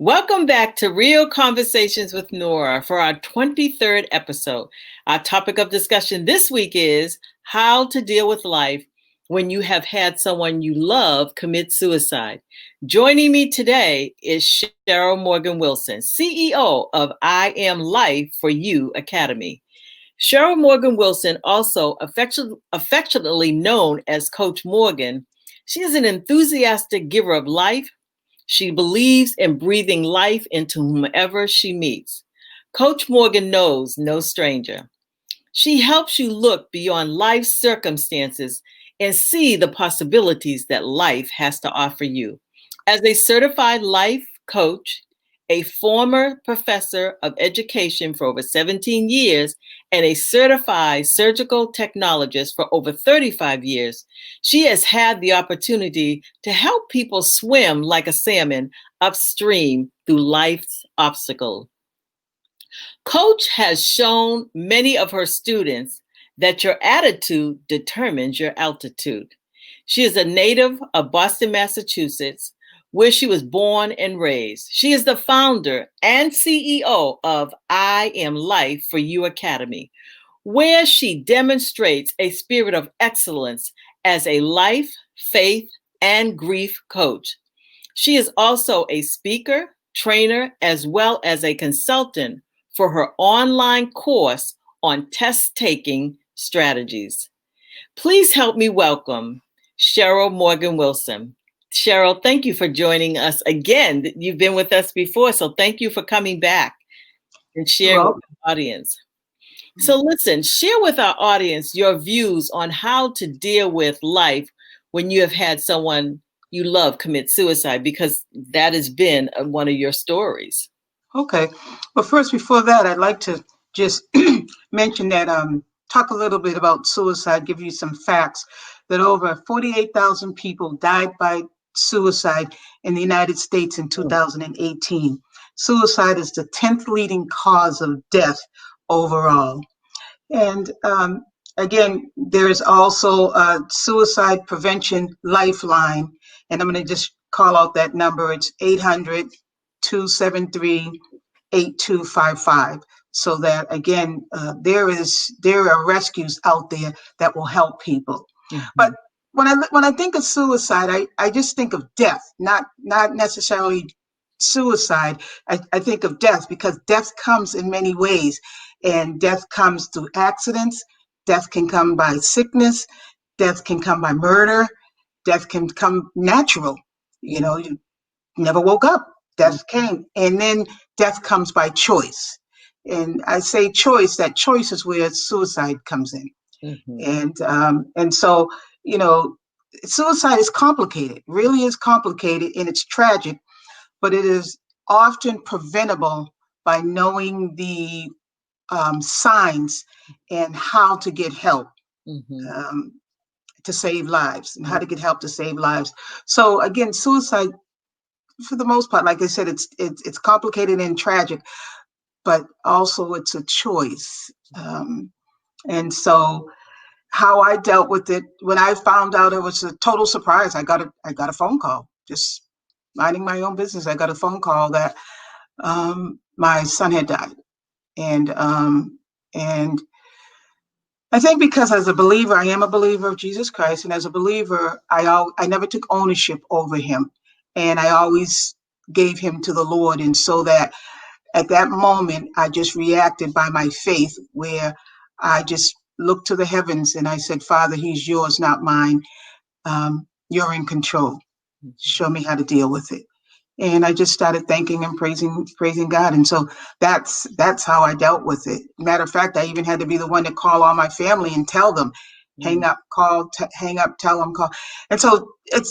Welcome back to Real Conversations with Nora for our 23rd episode. Our topic of discussion this week is how to deal with life when you have had someone you love commit suicide. Joining me today is Cheryl Morgan Wilson, CEO of I Am Life for You Academy. Cheryl Morgan Wilson, also affectionately known as Coach Morgan, she is an enthusiastic giver of life. She believes in breathing life into whomever she meets. Coach Morgan knows no stranger. She helps you look beyond life's circumstances and see the possibilities that life has to offer you. As a certified life coach, a former professor of education for over 17 years, and a certified surgical technologist for over 35 years, she has had the opportunity to help people swim like a salmon upstream through life's obstacles. Coach has shown many of her students that your attitude determines your altitude. She is a native of Boston, Massachusetts, where she was born and raised. She is the founder and CEO of I Am Life for You Academy, where she demonstrates a spirit of excellence as a life, faith, and grief coach. She is also a speaker, trainer, as well as a consultant for her online course on test-taking strategies. Please help me welcome Cheryl Morgan Wilson. Cheryl, thank you for joining us again. You've been with us before, so thank you for coming back and sharing with the audience. So listen, share with our audience your views on how to deal with life when you have had someone you love commit suicide, because that has been one of your stories. Okay. Well, first, before that, I'd like to just mention that, talk a little bit about suicide, give you some facts that over 48,000 people died by suicide in the United States in 2018. Suicide is the 10th leading cause of death overall. And again, there is also a suicide prevention lifeline. And I'm going to just call out that number. It's 800-273-8255. So that, again, there are rescues out there that will help people. Mm-hmm. But when I think of suicide, I just think of death, not necessarily suicide. I think of death because death comes in many ways, and death comes through accidents. Death can come by sickness. Death can come by murder. Death can come natural. You know, you never woke up. Death came. And then death comes by choice. And I say choice, that choice is where suicide comes in. Mm-hmm. And so, you know, suicide is complicated, really is complicated, and it's tragic, but it is often preventable by knowing the signs and how to get help. Mm-hmm. To save lives, and how to get help to save lives. So again, suicide, for the most part, like I said, it's complicated and tragic, but also it's a choice. And so how I dealt with it, when I found out, it was a total surprise. I got a phone call, just minding my own business. I got a phone call that my son had died. And I think because as a believer, I am a believer of Jesus Christ. And as a believer, I never took ownership over him. And I always gave him to the Lord. And so that at that moment, I just reacted by my faith, where I just looked to the heavens and I said, Father, he's yours, not mine. You're in control. Show me how to deal with it. And I just started thanking and praising God. And so that's how I dealt with it. Matter of fact, I even had to be the one to call all my family and tell them, hang up, call, hang up, tell them, call. And so it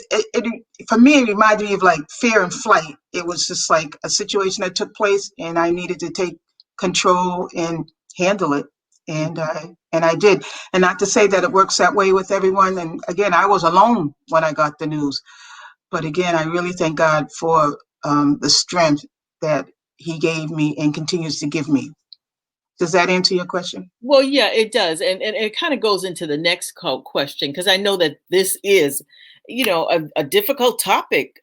for me, it reminded me of like fear and flight. It was just like a situation that took place, and I needed to take control and handle it. And I did. And not to say that it works that way with everyone. And again, I was alone when I got the news. But again, I really thank God for the strength that he gave me and continues to give me. Does that answer your question? Well, yeah, it does. And it kind of goes into the next question, because I know that this is a difficult topic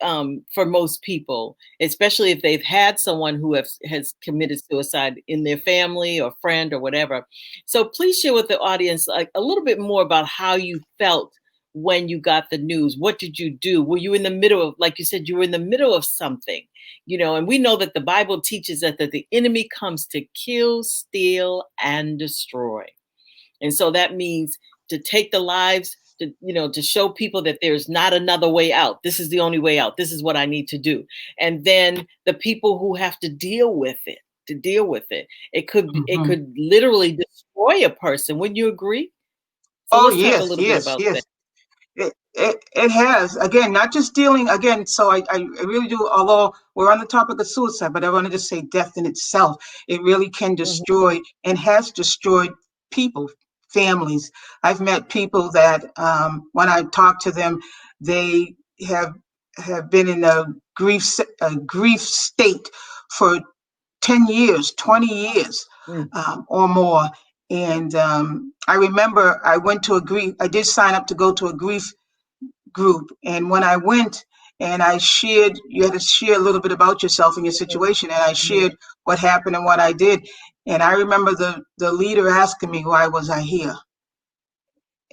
for most people, especially if they've had someone who has committed suicide in their family or friend or whatever. So please share with the audience like a little bit more about how you felt when you got the news. What did you do? Were you in the middle of, like you said, you were in the middle of something, and we know that the Bible teaches that the enemy comes to kill, steal, and destroy. And so that means to take the lives, to show people that there's not another way out. This is the only way out. This is what I need to do. And then the people who have to deal with it, it Mhm. could literally destroy a person. Wouldn't you agree? So Oh, let's talk a yes, little bit yes, about that. yes. It has, again, not just dealing again. So I really do, although we're on the topic of suicide, but I wanted to say death in itself, it really can Mhm, destroy and has destroyed people, families. I've met people that when I talk to them, they have have been in a grief state for 10 years, 20 years, mm, or more. And I remember I did sign up to go to a grief group. And when I went and I shared, you had to share a little bit about yourself and your mhm, situation. And I mhm, shared what happened and what I did. And I remember the leader asking me, why was I here?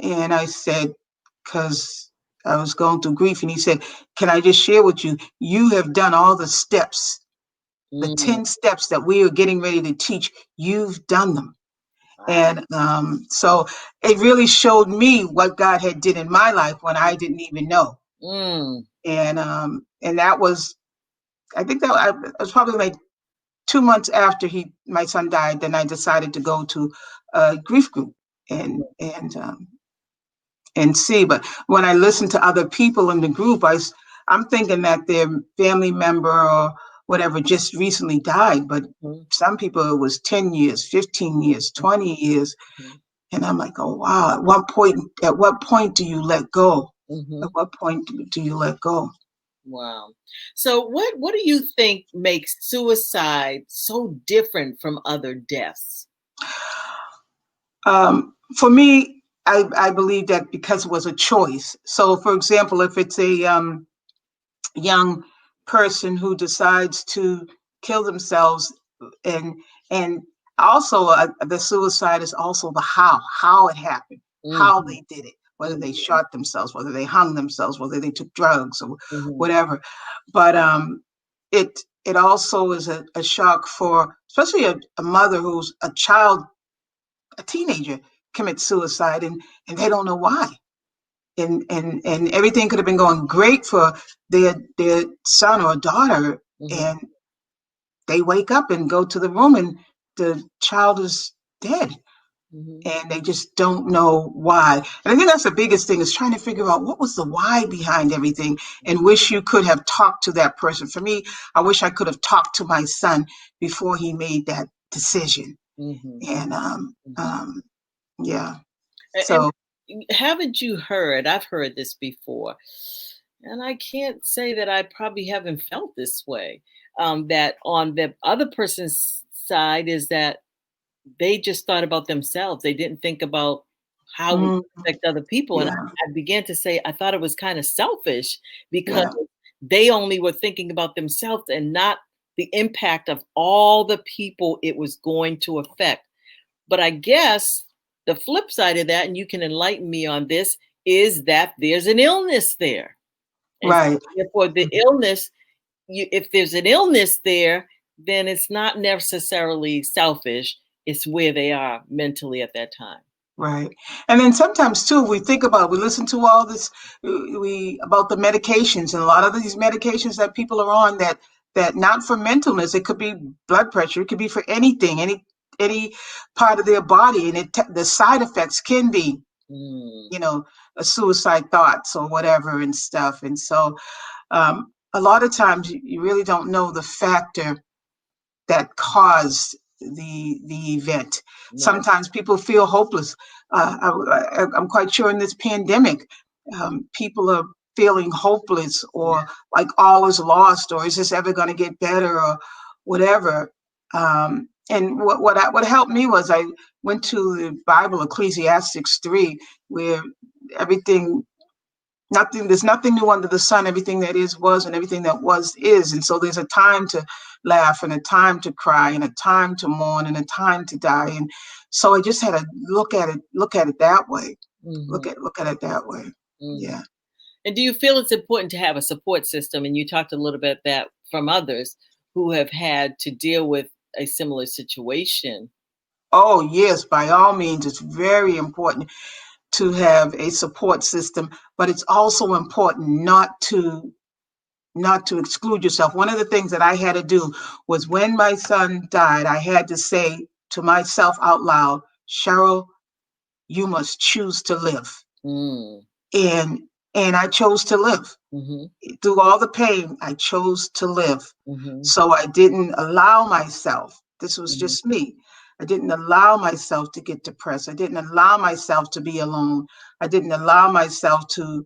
And I said, because I was going through grief. And he said, can I just share with you? You have done all the steps, the mm. 10 steps that we are getting ready to teach. You've done them. Wow. And so it really showed me what God had did in my life when I didn't even know. Mm, And that was, I think that I it was probably like 2 months after my son died. Then I decided to go to a grief group and see. But when I listened to other people in the group, I'm thinking that their family member or whatever just recently died. But mhm, some people it was 10 years, 15 years, 20 years. mhm, And I'm like, oh wow, at what point do you let go? At mhm. what point do you let go? Wow. So what do you think makes suicide so different from other deaths? For me, I believe that because it was a choice. So, for example, if it's a young person who decides to kill themselves, and and also the suicide is also the how it happened, how Mhm, they did it, whether they mhm, shot themselves, whether they hung themselves, whether they took drugs or mhm, whatever. But it also is a shock for especially a mother who's a teenager commits suicide, and they don't know why. And everything could have been going great for their son or daughter, mhm, and they wake up and go to the room and the child is dead, mhm, and they just don't know why. And I think that's the biggest thing, is trying to figure out what was the why behind everything, and wish you could have talked to that person. For me, I wish I could have talked to my son before he made that decision. mhm, And mhm. yeah, And so haven't you heard? I've heard this before, and I can't say that I probably haven't felt this way. That on the other person's side is that they just thought about themselves. They didn't think about how we mm, affect other people. And yeah, I began to say I thought it was kind of selfish because yeah, they only were thinking about themselves and not the impact of all the people it was going to affect. But I guess the flip side of that, and you can enlighten me on this, is that there's an illness there. And so right. therefore, the illness, if there's an illness there, then it's not necessarily selfish. It's where they are mentally at that time. Right. And then sometimes too, we think about, we listen to all this, we about the medications, and a lot of these medications that people are on, that not for mentalness, it could be blood pressure, it could be for anything, any part of their body, and the side effects can be, Mm, you know, a suicide thoughts or whatever and stuff. And so a lot of times you really don't know the factor that caused the event. right. Sometimes people feel hopeless. I'm quite sure in this pandemic, people are feeling hopeless, Yeah. or like all is lost, or is this ever going to get better, or whatever. And what helped me was I went to the Bible, Ecclesiastes 3, where everything There's nothing new under the sun. Everything that is was, and everything that was is. And so there's a time to laugh, and a time to cry, and a time to mourn, and a time to die. And so I just had to look at it that way. Look at it that way. Yeah. And do you feel it's important to have a support system? And you talked a little bit that from others who have had to deal with a similar situation. Oh, yes, by all means, it's very important to have a support system, but it's also important not to exclude yourself. One of the things that I had to do was when my son died, I had to say to myself out loud, Cheryl, you must choose to live. And I chose to live. Through all the pain, I chose to live. So I didn't allow myself, this was just me, I didn't allow myself to get depressed. I didn't allow myself to be alone. I didn't allow myself to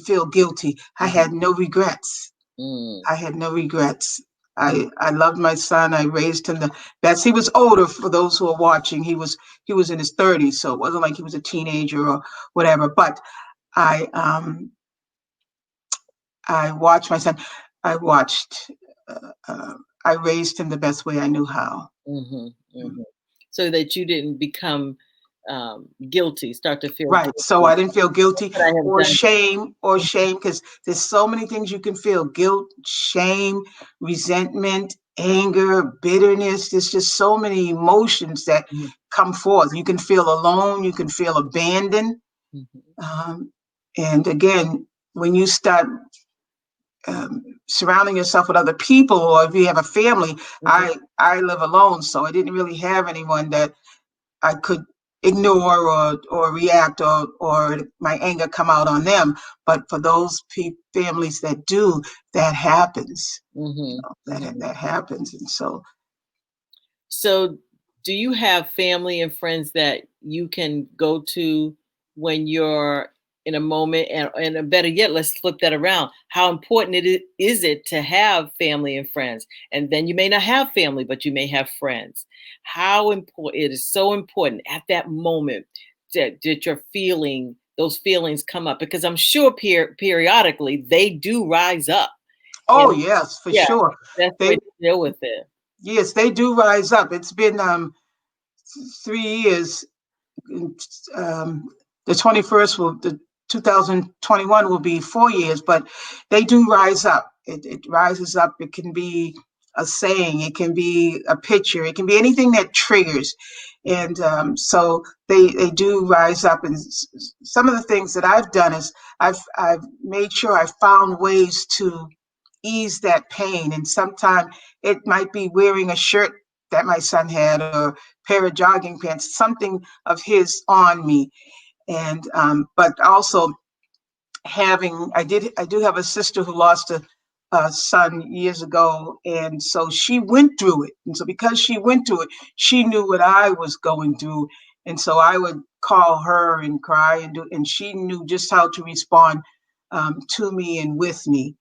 feel guilty. I had no regrets. I had no regrets. I loved my son. I raised him the best. He was older, for those who are watching. He was in his 30s, so it wasn't like he was a teenager or whatever. But I watched my son. I watched. I raised him the best way I knew how. So that you didn't become guilty, start to feel right. guilty. So I didn't feel guilty or shame, because there's so many things you can feel: guilt, shame, resentment, anger, bitterness. There's just so many emotions that come forth. You can feel alone. You can feel abandoned. And again, when you start surrounding yourself with other people, or if you have a family, I live alone, so I didn't really have anyone that I could ignore or react or my anger come out on them. But for those families that do, that happens. That happens. And so do you have family and friends that you can go to when you're in a moment, and better yet, let's flip that around. How important is it to have family and friends? And then you may not have family, but you may have friends. How important it is, so important at that moment that those feelings come up, because I'm sure periodically they do rise up. Oh, yes, for sure. That's the way to deal with it. Yes, they do rise up. It's been 3 years. The 2021 will be 4 years, but they do rise up. It rises up. It can be a saying, it can be a picture, it can be anything that triggers. And so they do rise up. And some of the things that I've done is I've made sure I found ways to ease that pain. And sometimes it might be wearing a shirt that my son had, or a pair of jogging pants, something of his on me. And but also I do have a sister who lost a son years ago, and so she went through it. And so because she went through it, she knew what I was going through. And so I would call her and cry and she knew just how to respond to me and with me.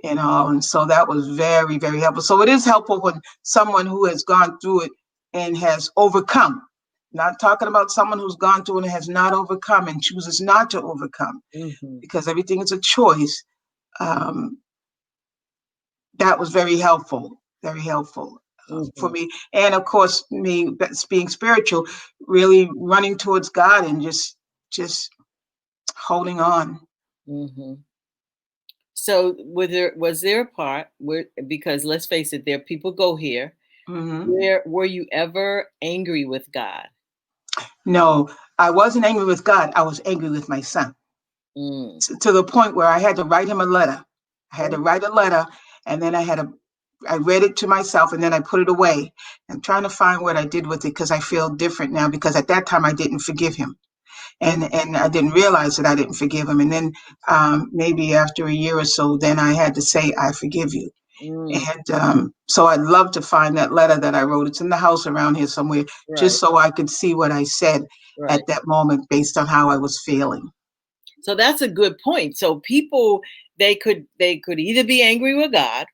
And so that was very, very helpful. So it is helpful when someone who has gone through it and has overcome. Not talking about someone who's gone through and has not overcome and chooses not to overcome, because everything is a choice. That was very helpful for me. And of course, me being spiritual, really running towards God and just holding on. So was there a part where, because let's face it, there people go here, where were you ever angry with God? No, I wasn't angry with God. I was angry with my son, to the point where I had to write him a letter. I had to write a letter, and then I read it to myself, and then I put it away. I'm trying to find what I did with it, because I feel different now, because at that time I didn't forgive him. And I didn't realize that I didn't forgive him. And then maybe after a year or so, then I had to say, I forgive you. And so I'd love to find that letter that I wrote. It's in the house around here somewhere, just so I could see what I said at that moment based on how I was feeling. So that's a good point. So people, they could either be angry with God,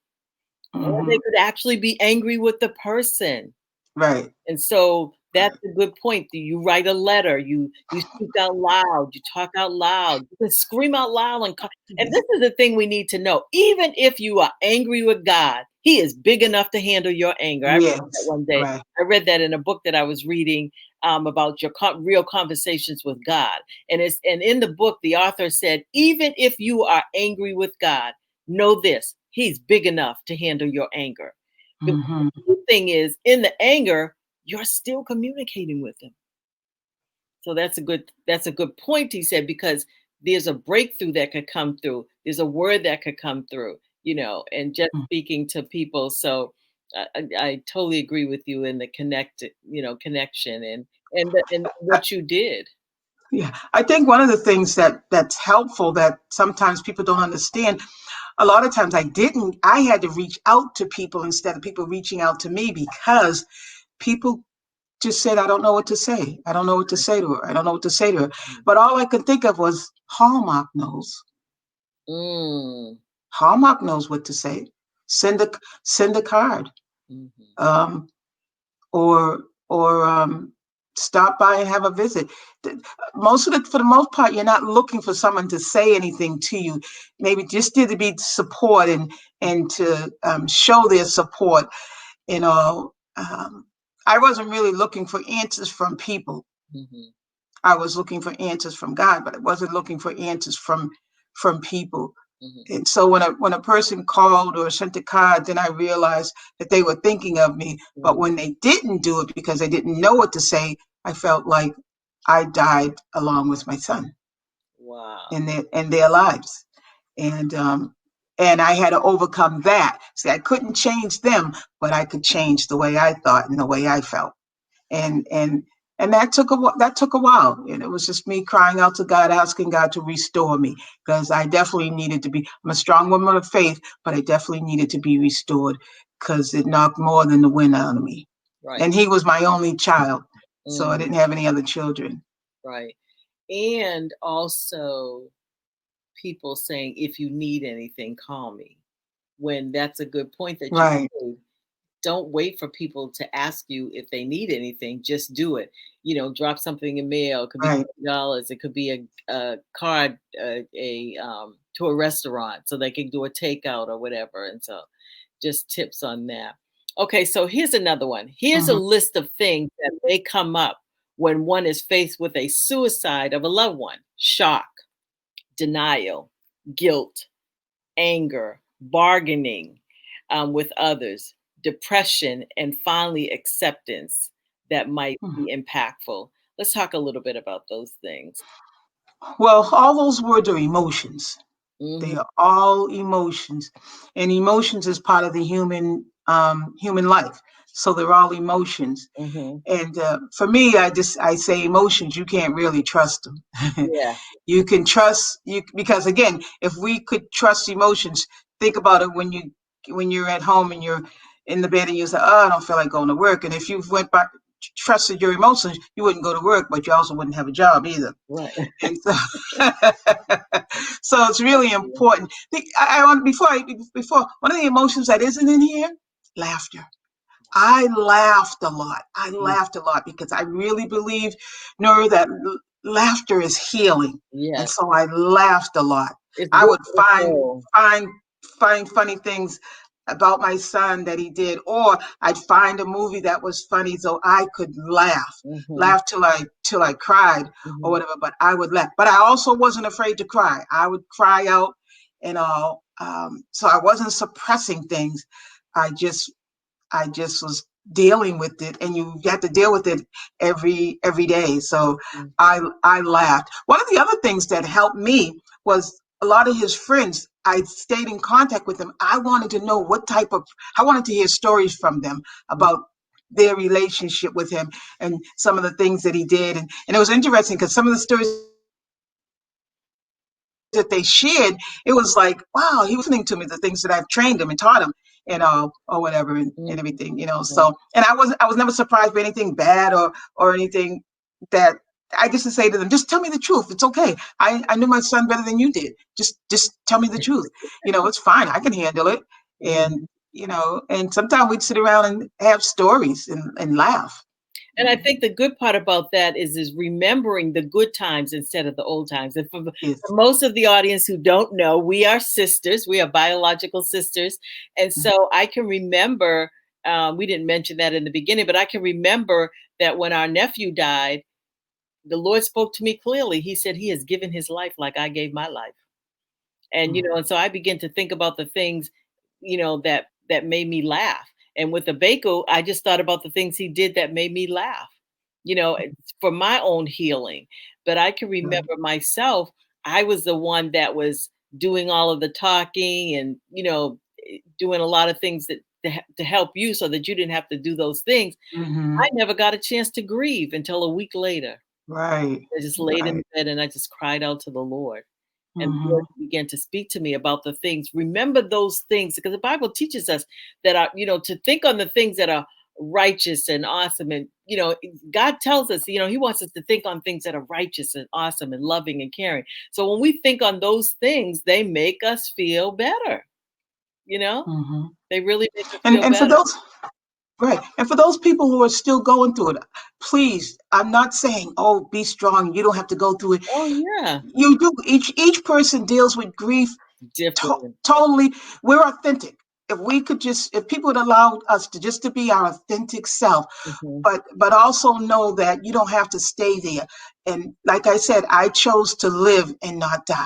or they could actually be angry with the person. Right. And so That's a good point. You write a letter, you speak out loud, you talk out loud, you can scream out loud and this is the thing we need to know. Even if you are angry with God, He is big enough to handle your anger. I read that Yes, one day. right. I read that in a book that I was reading about your real conversations with God. And in the book, the author said, even if you are angry with God, know this: He's big enough to handle your anger. The Hmm. key thing is, in the anger, you're still communicating with him. So that's a good point, he said, because there's a breakthrough that could come through. There's a word that could come through, and just speaking to people. So I totally agree with you in the connection and what you did. Yeah, I think one of the things that's helpful that sometimes people don't understand. A lot of times I had to reach out to people instead of people reaching out to me because people just said, I don't know what to say. I don't know what to say to her. I don't know what to say to her. But all I could think of was Hallmark knows. Mm. Hallmark knows what to say. Send a card. Mm-hmm. Um, or stop by and have a visit. For the most part, you're not looking for someone to say anything to you. Maybe just to be support and to show their support. You know, I wasn't really looking for answers from people. Mm-hmm. I was looking for answers from God, but I wasn't looking for answers from people. Mm-hmm. And so when a person called or sent a card, then I realized that they were thinking of me. But when they didn't do it because they didn't know what to say, I felt like I died along with my son Wow. in their lives. And I had to overcome that. See, I couldn't change them, but I could change the way I thought and the way I felt. And that took a while, and it was just me crying out to God, asking God to restore me, because I definitely needed to be. I'm a strong woman of faith, but I definitely needed to be restored because it knocked more than the wind out of me. Right. And he was my only child, so I Mm, didn't have any other children. right. And also people saying, if you need anything, call me. When that's a good point that you Right, made. Don't wait for people to ask you if they need anything. Just do it. Drop something in mail. It could be right. $20. It could be a card, to a restaurant so they can do a takeout or whatever. And so, just tips on that. Okay, so here's another one. Here's a Hmm. list of things that may come up when one is faced with a suicide of a loved one: shock, denial, guilt, anger, bargaining with others, depression, and finally acceptance that might Hmm. be impactful. Let's talk a little bit about those things. Well, all those words are emotions. They Hmm. are all emotions, and emotions is part of the human life. So they're all emotions. Hmm. And for me, I say emotions. You can't really trust them. Yeah. You can trust you because again, if we could trust emotions, think about it when you're at home and you're in the bed and you say, "Oh, I don't feel like going to work." And if you went by trusted your emotions, you wouldn't go to work, but you also wouldn't have a job either. Right. And so, so it's really important. I want before one of the emotions that isn't in here, laughter. I laughed a lot. I Mm. laughed a lot because I really believe, Nora, that laughter is healing. And Yes. so I laughed a lot. It's I good would for the soul. find funny things about my son that he did, or I'd find a movie that was funny so I could Hmm. laugh till I cried or Hmm. whatever. But I would laugh. But I also wasn't afraid to cry. I would cry out and all. So I wasn't suppressing things. I just I just was dealing with it, and you have to deal with it every day. So I laughed. One of the other things that helped me was a lot of his friends. I stayed in contact with them. I wanted to know I wanted to hear stories from them about their relationship with him and some of the things that he did. And it was interesting because some of the stories that they shared, it was like, wow, he was listening to me, the things that I've trained him and taught him, or whatever, and everything. Hmm. So, and I was never surprised by anything bad or anything that I just to say to them, just tell me the truth. It's okay. I knew my son better than you did. Just tell me the truth. It's fine. I can handle it. And Hmm. and sometimes we'd sit around and have stories and laugh. And I think the good part about that is remembering the good times instead of the old times. And Yes. for most of the audience who don't know, we are sisters. We are biological sisters. And so I can remember, we didn't mention that in the beginning, but I can remember that when our nephew died, the Lord spoke to me clearly. He said, he has given his life like I gave my life. And, and so I began to think about the things, that made me laugh. And with the Bako, I just thought about the things he did that made me laugh, it's for my own healing. But I can remember myself, I was the one that was doing all of the talking and, doing a lot of things to help you so that you didn't have to do those things. I never got a chance to grieve until a week later. Right. I just laid in bed and I just cried out to the Lord. And the Lord began to speak to me about the things. Remember those things, because the Bible teaches us that to think on the things that are righteous and awesome. And, God tells us, He wants us to think on things that are righteous and awesome and loving and caring. So when we think on those things, they make us feel better. They really make us feel And for better. those Right. And for those people who are still going through it, please, I'm not saying, oh, be strong. You don't have to go through it. Oh, yeah. You do. Each person deals with grief Different. totally. We're authentic. If people would allow us to be our authentic self, but also know that you don't have to stay there. And like I said, I chose to live and not die.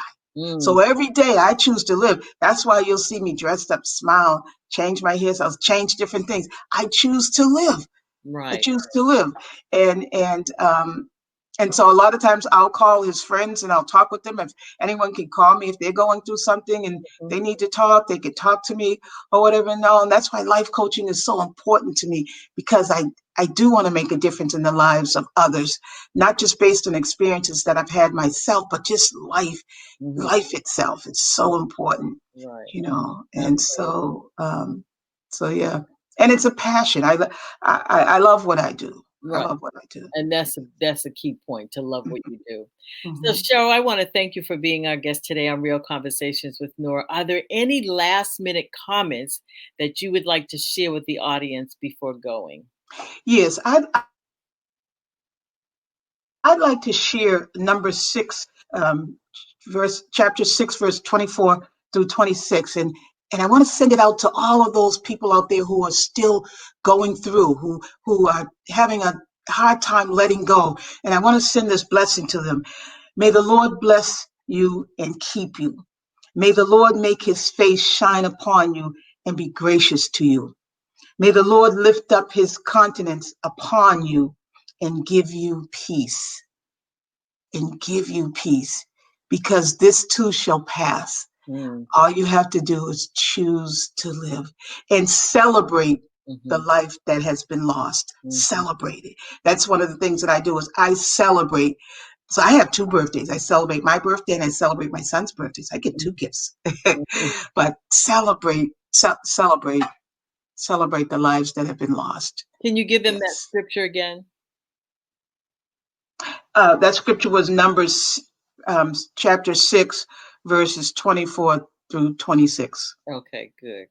So every day I choose to live. That's why you'll see me dressed up, smile, change my hairstyles, change different things. I choose to live. I Right. choose to live. And so a lot of times I'll call his friends and I'll talk with them. If anyone can call me if they're going through something and they need to talk, they could talk to me or whatever. No, and that's why life coaching is so important to me, because I do want to make a difference in the lives of others, not just based on experiences that I've had myself, but just life itself. It's so important, Right. and so yeah. And it's a passion. I love what I do. I Right. love what I do. And that's a key point, to love what you do. So Mhm. Cheryl, I want to thank you for being our guest today on Real Conversations with Nora. Are there any last minute comments that you would like to share with the audience before going? Yes, I'd like to share number 6, um, chapter 6, verse 24 through 26. And I want to send it out to all of those people out there who are still going through, who are having a hard time letting go. And I want to send this blessing to them. May the Lord bless you and keep you. May the Lord make his face shine upon you and be gracious to you. May the Lord lift up his countenance upon you and give you peace. And give you peace, because this too shall pass. All you have to do is choose to live and celebrate the life that has been lost. Celebrate it. That's one of the things that I do, is I celebrate. So I have 2 birthdays. I celebrate my birthday and I celebrate my son's birthday. So I get 2 gifts. But celebrate the lives that have been lost. Can you give them that Yes. scripture again? That scripture was Numbers chapter 6, verses 24 through 26. Okay, good.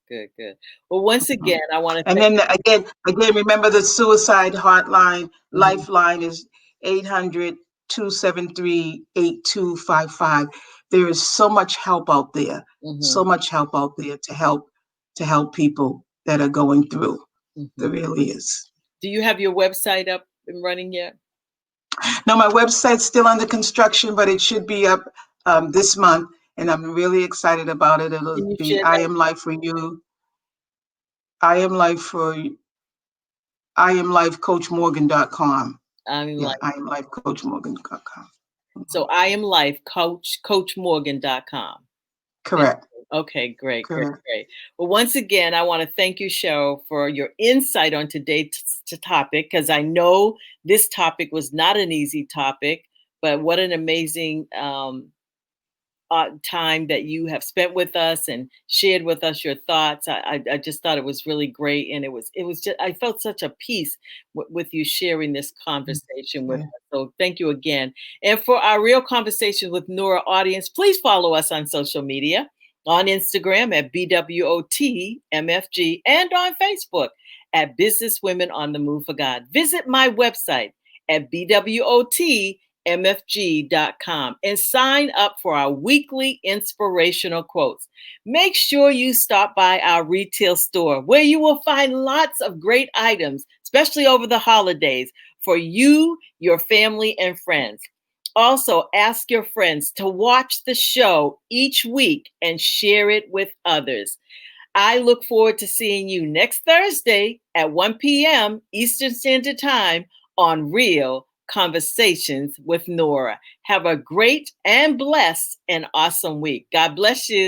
Well, once again, I want to And thank. then again, remember the suicide hotline, Mhm, lifeline is 800-273-8255. There is so much help out there, mhm, so much help out there to help people that are going through. There mhm. really is. Do you have your website up and running yet? No, my website's still under construction, but it should be up this month, and I'm really excited about it. It'll Can you be share I that? Am Life for You. I Am Life for I Am Life CoachMorgan.com. I mean, Yeah, like, I Am Life CoachMorgan.com. so I am life coachmorgan.com. Correct. Okay, Correct. great. Well, once again, I want to thank you, Cheryl, for your insight on today's topic, because I know this topic was not an easy topic, but what an amazing time that you have spent with us and shared with us your thoughts. I just thought it was really great, and it was just, I felt such a peace with you sharing this conversation with Yeah. us. So thank you again. And for our Real Conversations with Nora audience, please follow us on social media, on Instagram at BWOTMFG, and on Facebook at Businesswomen on the Move for God. Visit my website at bwotmfg.com and sign up for our weekly inspirational quotes. Make sure you stop by our retail store where you will find lots of great items, especially over the holidays, for you, your family, and friends. Also, ask your friends to watch the show each week and share it with others. I look forward to seeing you next Thursday at 1 p.m. Eastern Standard Time on Real Conversations with Nora. Have a great and blessed and awesome week. God bless you.